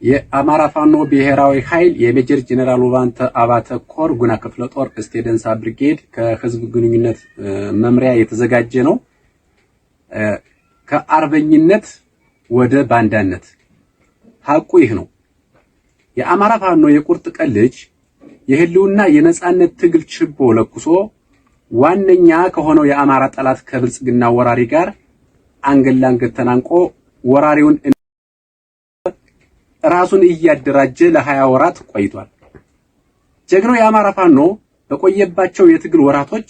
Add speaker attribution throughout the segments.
Speaker 1: የአማራ ፋኖ ብሔራዊ ኃይል የሜጀር ጀነራል ውባንተ አባተ ኮር ጉና ክፍለ ጦር እስቴ ደንሳ ብርጌድ ከህዝብ ግንኙነት መምሪያ የተዘጋጀ ነው። ከአርበኝነት ወደ ባንዳነት ሐቁ ይህ ነው። የአማራ ፋኖ የቁርጥ ቀን ልጅ የህልውና የነጻነት ትግል ችቦ ለኩሶ ዋነኛ ከሆነው የአማራ ጠላት ከብልጽግና ወራሪ ጋር አንገት ለአንገት ተናንቆ ወራሪውን ራሱን እያደራጀ ለ20 ወራት ቆይቷል። ጀግናው የአማራ ፋኖ በቆየባቸው የትግል ወራቶች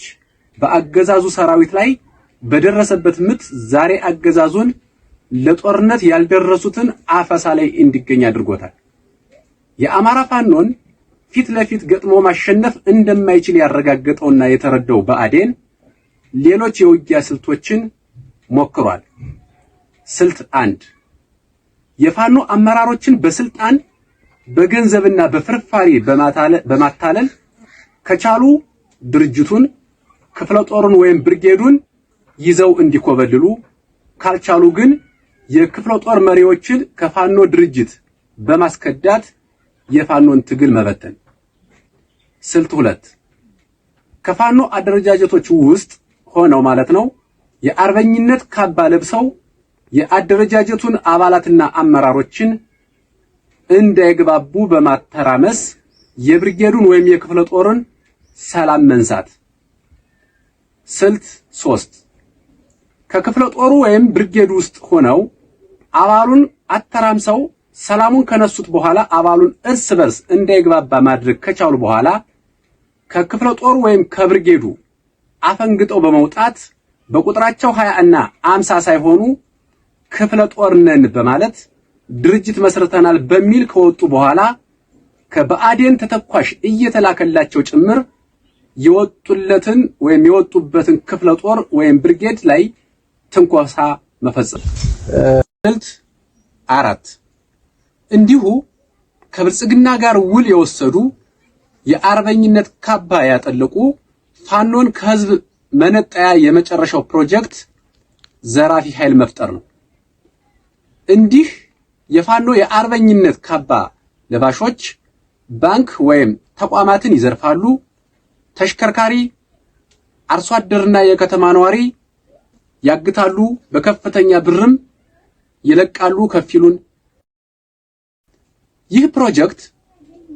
Speaker 1: በአገዛዙ ሰራዊት ላይ በደረሰበት ምት ዛሬ አገዛዙን ለጦርነት ያልደረሱትን አፈሳ ላይ እንዲገኝ አድርጎታል። የአማራ ፋኖን ፊት ለፊት ገጥሞ ማሸነፍ እንደማይችል ያረጋገጠውና የተረዳው ብአዴን ሌሎች የውጊያ ስልቶችን ሞክሯል። ስልት 1 የፋኖ አመራሮችን በስልጣን በገንዘብና በፍርፋሪ በማታለል ከቻሉ ድርጅቱን ክፍለ ጦሩን ወይም ብርጌዱን ይዘው እንዲኮበልሉ ካልቻሉ ግን የክፍለ ጦር መሪዎችን ከፋኖ ድርጅት በማስከዳት የፋኖን ትግል መበተን። ስልት 2 ከፋኖ አደረጃጀቶች ውስጥ ሆነው ማለት ነው የአርበኝነት ካባ ለብሰው የአደረጃጀቱን አባላትና አመራሮችን እንዳይግባቡ በማተራመስ የብርጌዱን ወይም የክፍለ ጦርን ሰላም መንሳት። ስልት 3 ከክፍለ ጦሩ ወይም ብርጌዱ ውስጥ ሆነው አባሉን አተራምሰው ሰላሙን ከነሱት በኋላ አባሉን እርስ በርስ እንዳይግባባ ማድረግ ከቻሉ በኋላ ከክፍለ ጦሩ ወይም ከብርጌዱ አፈንግጠው በመውጣት በቁጥራቸው 20 እና 50 ሳይሆኑ ክፍለ ጦር ነን በማለት ድርጅት መስርተናል በሚል ከወጡ በኋላ ከብአዴን ተተኳሽ እየተላከላቸው ጭምር የወጡለትን ወይም የወጡበትን ክፍለ ጦር ወይም ብርጌድ ላይ ትንኮሳ መፈጸም። ስልት 4 እንዲሁ ከብልጽግና ጋር ውል የወሰዱ የአርበኝነት ካባ ያጠለቁ ፋኖን ከህዝብ መነጠያ የመጨረሻው ፕሮጀክት ዘራፊ ኃይል መፍጠር ነው። እንዲህ የፋኖ የአርበኝነት ካባ ለባሾች ባንክ ወይም ተቋማትን ይዘርፋሉ፣ ተሽከርካሪ፣ አርሶ አደርና የከተማ ነዋሪ ያግታሉ፣ በከፍተኛ ብርም ይለቃሉ ከፊሉን። ይህ ፕሮጀክት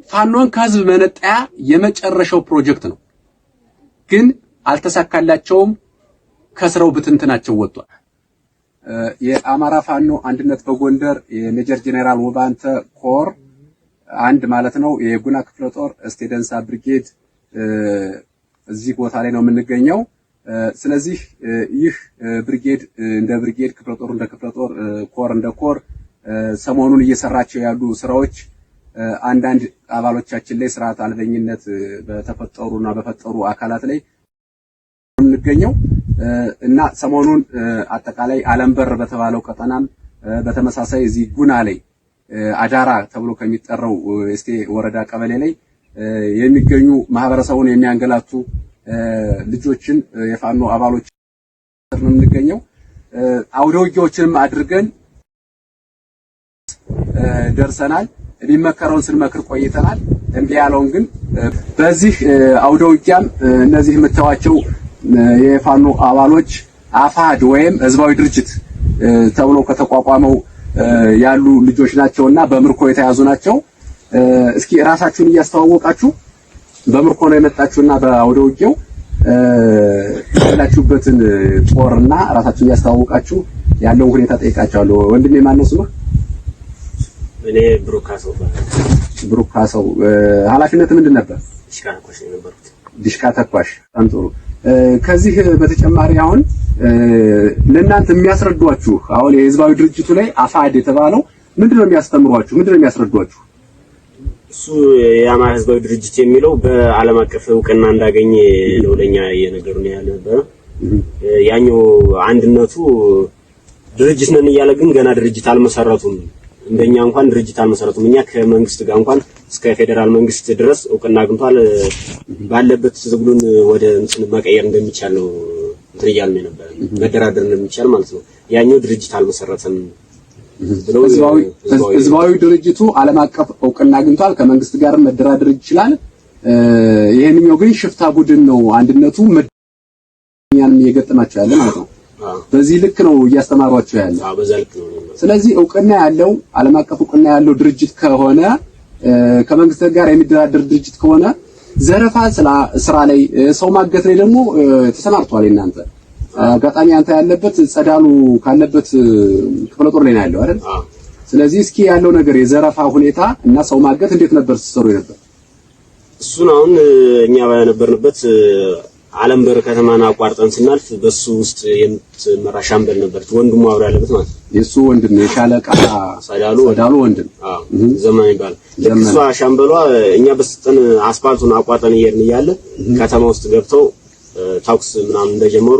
Speaker 1: ፋኖን ከህዝብ መነጠያ የመጨረሻው ፕሮጀክት ነው። ግን አልተሳካላቸውም። ከስራው ብትንትናቸው ወጥቷል። የአማራ ፋኖ አንድነት በጎንደር የሜጀር ጀነራል ውባንተ ኮር አንድ ማለት ነው የጉና ክፍለ ጦር እስቴ ደንሳ ብርጌድ እዚህ ቦታ ላይ ነው የምንገኘው። ስለዚህ ይህ ብርጌድ እንደ ብርጌድ፣ ክፍለ ጦር እንደ ክፍለ ጦር፣ ኮር እንደ ኮር ሰሞኑን እየሰራቸው ያሉ ስራዎች አንዳንድ አባሎቻችን ላይ ስርዓት አልበኝነት በተፈጠሩና በፈጠሩ አካላት ላይ የምንገኘው እና ሰሞኑን አጠቃላይ አለምበር በተባለው ቀጠናም በተመሳሳይ እዚህ ጉና ላይ አዳራ ተብሎ ከሚጠራው እስቴ ወረዳ ቀበሌ ላይ የሚገኙ ማህበረሰቡን የሚያንገላቱ ልጆችን የፋኖ አባሎች ነው የምንገኘው። አውደ ውጊያዎችንም አድርገን ደርሰናል። የሚመከረውን ስንመክር ቆይተናል። እምቢ ያለውን ግን በዚህ አውደ ውጊያም እነዚህ የምታዋቸው የፋኖ አባሎች አፋድ ወይም ህዝባዊ ድርጅት ተብሎ ከተቋቋመው ያሉ ልጆች ናቸውና በምርኮ የተያዙ ናቸው። እስኪ ራሳችሁን እያስተዋወቃችሁ በምርኮ ነው የመጣችሁና በአውደ ውጊያው ያላችሁበትን ጦርና ራሳችሁን እያስተዋወቃችሁ ያለውን ሁኔታ ጠይቃችኋለሁ። ወንድሜ ማን ነው ስምህ?
Speaker 2: እኔ ብሩካሰው
Speaker 1: ብሩካሰው። ኃላፊነት ምንድን ነበር?
Speaker 2: ዲሽካ ተኳሽ ነበር።
Speaker 1: ዲሽካ ተኳሽ። በጣም ጥሩ። ከዚህ በተጨማሪ አሁን ለእናንተ የሚያስረዷችሁ አሁን የህዝባዊ ድርጅቱ ላይ አፋድ የተባለው ምንድነው የሚያስተምሯችሁ? ምንድነው የሚያስረዷችሁ?
Speaker 2: እሱ የአማራ ህዝባዊ ድርጅት የሚለው በዓለም አቀፍ እውቅና እንዳገኘ ነው ለኛ የነገሩን ያለ ነበር። ያኛው አንድነቱ ድርጅት ነን እያለ ግን ገና ድርጅት አልመሰረቱም። እንደኛ እንኳን ድርጅት አልመሰረቱም። እኛ ከመንግስት ጋር እንኳን እስከ ፌደራል መንግስት ድረስ እውቅና አግኝቷል። ባለበት ዝግሉን ወደ እንትን መቀየር እንደሚቻል ነው እንትን እያልን ነበር። መደራደር እንደሚቻል ማለት ነው። ያኛው ድርጅት አልመሰረተም ብለው
Speaker 1: ህዝባዊ ድርጅቱ ዓለም አቀፍ እውቅና አግኝቷል። ከመንግስት ጋር መደራደር ይችላል። ይሄንኛው ግን ሽፍታ ቡድን ነው። አንድነቱ መድኛንም እየገጠማቸው ያለ ማለት ነው። በዚህ ልክ ነው እያስተማሯቸው ያለ።
Speaker 2: በዛ ልክ ነው።
Speaker 1: ስለዚህ እውቅና ያለው ዓለም አቀፍ እውቅና ያለው ድርጅት ከሆነ ከመንግስት ጋር የሚደራደር ድርጅት ከሆነ ዘረፋ ስራ ላይ ሰው ማገት ላይ ደግሞ ተሰማርቷል። እናንተ አጋጣሚ አንተ ያለበት ጸዳሉ ካለበት ክፍለ ጦር ላይ ነው ያለው አይደል? ስለዚህ እስኪ ያለው ነገር የዘረፋ ሁኔታ እና ሰው ማገት እንዴት ነበር ሲሰሩ ነበር?
Speaker 2: እሱን አሁን እኛ ባነበርንበት ዓለምበር ከተማን አቋርጠን ስናልፍ በሱ ውስጥ የምትመራ ሻምበል ነበርች። ወንድሙ አብሮ ያለበት ማለት
Speaker 1: የሱ ወንድም የሻለቃ ጸዳሉ ወንድም
Speaker 2: ዘመን ይባላል። እሷ ሻምበሏ እኛ በስጠን አስፋልቱን አቋርጠን እየሄድን እያለ ከተማ ውስጥ ገብተው ታክስ ምናምን እንደጀመሩ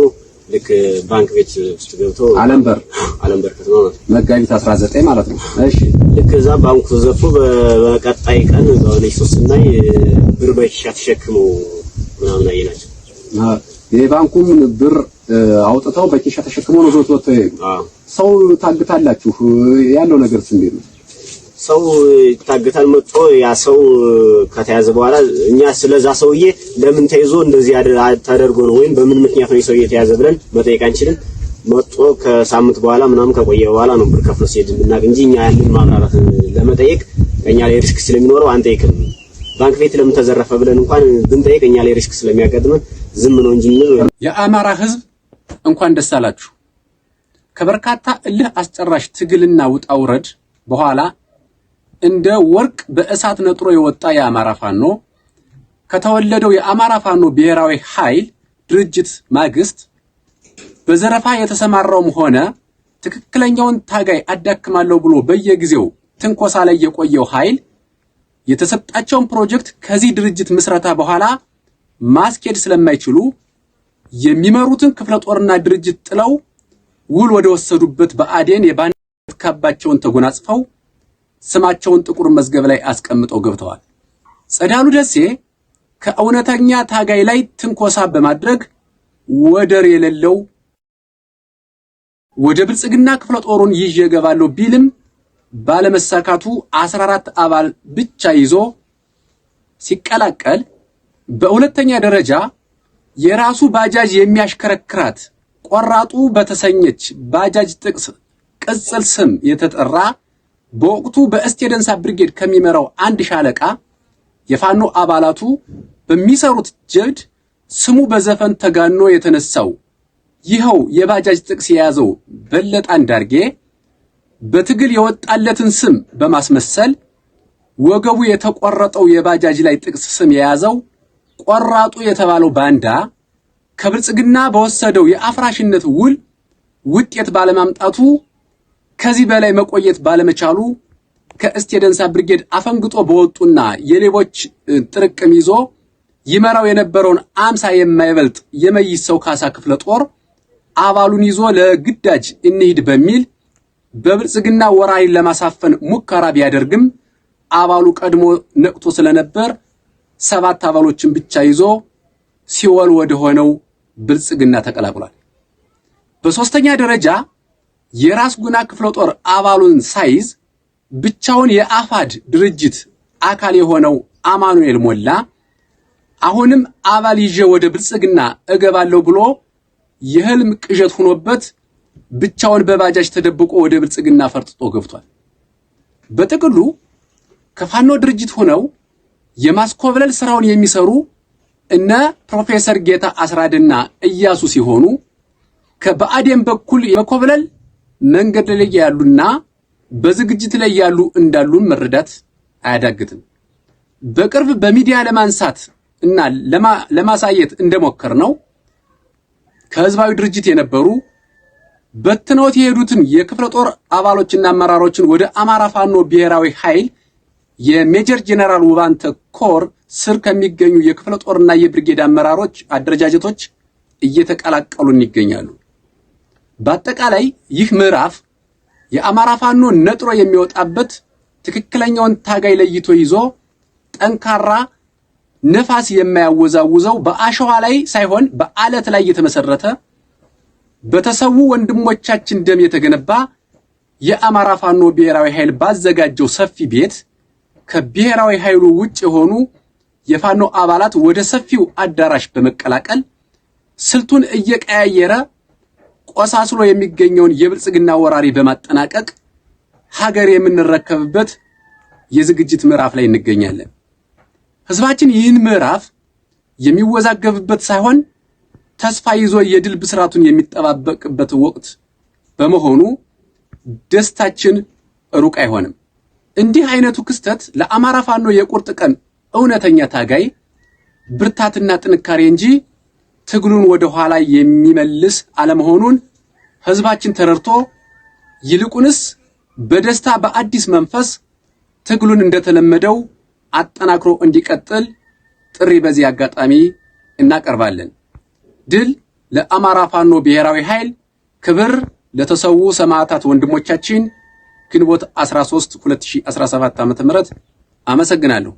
Speaker 2: ልክ ባንክ ቤት ውስጥ ገብተው ዓለምበር ከተማ ማለት
Speaker 1: መጋቢት 19 ማለት ነው። እሺ
Speaker 2: ልክ እዛ ባንኩ ዘርፎ በቀጣይ ቀን በሆነች ሶስናይ ብር በኪሻ ተሸክመው ምናምን አየናቸው።
Speaker 1: የባንኩም ብር አውጥተው በኪሻ ተሸክመው ነው ዞት ወጥተው ይሄዱ። ሰው ታግታላችሁ ያለው ነገርስ እንዴት ነው?
Speaker 2: ሰው ታግታል መጥቶ ያ ሰው ከተያዘ በኋላ እኛ ስለዛ ሰውዬ ለምን ተይዞ እንደዚህ ተደርጎ ነው ወይም በምን ምክንያት ነው ሰውዬ ተያዘ ብለን መጠየቅ አንችልም። መጥቶ ከሳምንት በኋላ ምናምን ከቆየ በኋላ ነው ብር ከፍሎ ሲሄድ የምናገኝ እንጂ እኛ ያለን ማብራራት ለመጠየቅ እኛ ላይ ሪስክ ስለሚኖረው አንጠይቅም። ባንክ ቤት ለምን ተዘረፈ ብለን እንኳን ብንጠይቅ እኛ ላይ ሪስክ ስለሚያጋጥመን ዝም ነው እንጂ
Speaker 1: የአማራ ህዝብ እንኳን ደስ አላችሁ። ከበርካታ እልህ አስጨራሽ ትግልና ውጣ ውረድ በኋላ እንደ ወርቅ በእሳት ነጥሮ የወጣ የአማራ ፋኖ ከተወለደው የአማራ ፋኖ ብሔራዊ ኃይል ድርጅት ማግስት በዘረፋ የተሰማራውም ሆነ ትክክለኛውን ታጋይ አዳክማለሁ ብሎ በየጊዜው ትንኮሳ ላይ የቆየው ኃይል የተሰጣቸውን ፕሮጀክት ከዚህ ድርጅት ምስረታ በኋላ ማስኬድ ስለማይችሉ የሚመሩትን ክፍለ ጦርና ድርጅት ጥለው ውል ወደ ወሰዱበት በአዴን የባንዲት ካባቸውን ተጎናጽፈው ስማቸውን ጥቁር መዝገብ ላይ አስቀምጠው ገብተዋል። ጸዳሉ ደሴ ከእውነተኛ ታጋይ ላይ ትንኮሳ በማድረግ ወደር የሌለው ወደ ብልጽግና ክፍለ ጦሩን ይዤ እገባለሁ ቢልም ባለመሳካቱ 14 አባል ብቻ ይዞ ሲቀላቀል በሁለተኛ ደረጃ የራሱ ባጃጅ የሚያሽከረክራት ቆራጡ በተሰኘች ባጃጅ ጥቅስ ቅጽል ስም የተጠራ በወቅቱ በእስቴ ደንሳ ብርጌድ ከሚመራው አንድ ሻለቃ የፋኖ አባላቱ በሚሰሩት ጀብድ ስሙ በዘፈን ተጋኖ የተነሳው ይኸው የባጃጅ ጥቅስ የያዘው በለጠ አንዳርጌ በትግል የወጣለትን ስም በማስመሰል ወገቡ የተቆረጠው የባጃጅ ላይ ጥቅስ ስም የያዘው ቆራጡ የተባለው ባንዳ ከብልጽግና በወሰደው የአፍራሽነት ውል ውጤት ባለማምጣቱ ከዚህ በላይ መቆየት ባለመቻሉ ከእስቴ ደንሳ ብርጌድ አፈንግጦ በወጡና የሌቦች ጥርቅም ይዞ ይመራው የነበረውን 50 የማይበልጥ የመይሰው ካሳ ክፍለ ጦር አባሉን ይዞ ለግዳጅ እንሂድ በሚል በብልጽግና ወራሪን ለማሳፈን ሙከራ ቢያደርግም አባሉ ቀድሞ ነቅቶ ስለነበር 7 አባሎችን ብቻ ይዞ ሲወል ወደ ሆነው ብልጽግና ተቀላቅሏል። በሶስተኛ ደረጃ የራስ ጉና ክፍለ ጦር አባሉን ሳይዝ ብቻውን የአፋድ ድርጅት አካል የሆነው አማኑኤል ሞላ አሁንም አባል ይዤ ወደ ብልጽግና እገባለሁ ብሎ የህልም ቅዠት ሆኖበት ብቻውን በባጃጅ ተደብቆ ወደ ብልጽግና ፈርጥጦ ገብቷል። በጥቅሉ ከፋኖ ድርጅት ሆነው የማስኮብለል ስራውን የሚሰሩ እነ ፕሮፌሰር ጌታ አስራድና ኢያሱ ሲሆኑ ከበአዴን በኩል የመኮብለል መንገድ ላይ ያሉና በዝግጅት ላይ ያሉ እንዳሉን መረዳት አያዳግትም። በቅርብ በሚዲያ ለማንሳት እና ለማሳየት እንደሞከር ነው ከህዝባዊ ድርጅት የነበሩ በትነውት የሄዱትን የክፍለ ጦር አባሎችና አመራሮችን ወደ አማራ ፋኖ ብሔራዊ ኃይል የሜጀር ጀነራል ውባንተ ኮር ስር ከሚገኙ የክፍለ ጦርና የብርጌድ አመራሮች አደረጃጀቶች እየተቀላቀሉን ይገኛሉ። በአጠቃላይ ይህ ምዕራፍ የአማራ ፋኖ ነጥሮ የሚወጣበት ትክክለኛውን ታጋይ ለይቶ ይዞ ጠንካራ ነፋስ የማያወዛውዘው በአሸዋ ላይ ሳይሆን በአለት ላይ የተመሰረተ በተሰዉ ወንድሞቻችን ደም የተገነባ የአማራ ፋኖ ብሔራዊ ኃይል ባዘጋጀው ሰፊ ቤት ከብሔራዊ ኃይሉ ውጭ የሆኑ የፋኖ አባላት ወደ ሰፊው አዳራሽ በመቀላቀል ስልቱን እየቀያየረ ቆሳስሎ የሚገኘውን የብልጽግና ወራሪ በማጠናቀቅ ሀገር የምንረከብበት የዝግጅት ምዕራፍ ላይ እንገኛለን። ህዝባችን ይህን ምዕራፍ የሚወዛገብበት ሳይሆን ተስፋ ይዞ የድል ብስራቱን የሚጠባበቅበት ወቅት በመሆኑ ደስታችን ሩቅ አይሆንም። እንዲህ አይነቱ ክስተት ለአማራ ፋኖ የቁርጥ ቀን እውነተኛ ታጋይ ብርታትና ጥንካሬ እንጂ ትግሉን ወደ ኋላ የሚመልስ አለመሆኑን ህዝባችን ተረድቶ ይልቁንስ በደስታ በአዲስ መንፈስ ትግሉን እንደተለመደው አጠናክሮ እንዲቀጥል ጥሪ በዚህ አጋጣሚ እናቀርባለን። ድል ለአማራ ፋኖ ብሔራዊ ኃይል፣ ክብር ለተሰዉ ሰማዕታት ወንድሞቻችን። ግንቦት 13 2017 ዓ.ም። አመሰግናለሁ።